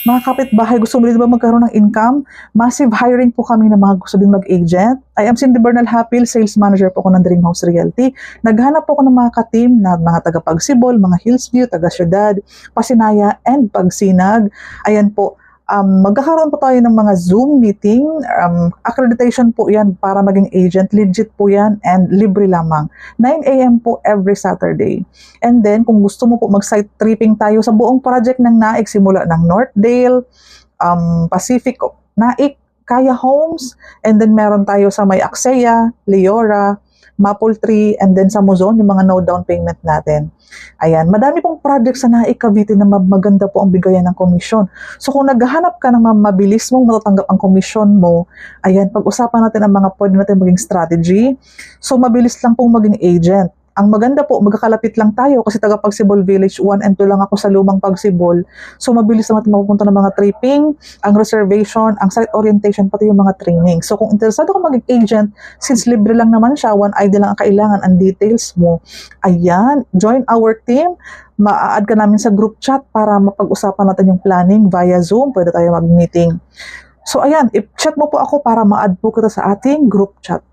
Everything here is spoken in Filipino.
Mga kapitbahay, gusto mo rin ba magkaroon ng income? Massive hiring po kami ng mga gusto din mag-agent. I am Cindy Bernal Hapil, sales manager po ako ng Dream House Realty. Naghanap po ako ng mga ka-team na mga taga-Pagsibol, mga Hillsview, taga-Syudad, Pasinaya, and Pagsinag. Ayan po. Magkakaroon po tayo ng mga Zoom meeting, accreditation po yan para maging agent, legit po yan, and libre lamang. 9 a.m. po every Saturday. And then, kung gusto mo po mag-site tripping tayo sa buong project ng NAIC, simula ng Northdale, Pacific, NAIC, Kaya Homes, and then meron tayo sa may Axea, Leora, Maple Tree, and then sa Muzon, yung mga no down payment natin. Ayan, madami pong project sa NAIC Cavite na maganda po ang bigayan ng komisyon. So kung naghahanap ka ng mabilis mong matatanggap ang komisyon mo, ayan, pag-usapan natin ang mga pwede natin maging strategy. So mabilis lang pong maging agent. Ang maganda po, magkakalapit lang tayo kasi taga Pagsibol Village 1 and 2 lang ako sa lumang Pagsibol. So mabilis naman mapupunta ng mga tripping, ang reservation, ang site orientation, pati yung mga training. So kung interesado ka maging agent, since libre lang naman siya, one ID lang ang kailangan, ang details mo. Ayan, join our team. Ma-add ka namin sa group chat para mapag-usapan natin yung planning via Zoom. Pwede tayo mag-meeting. So ayan, i-chat mo po ako para ma-add po kita sa ating group chat.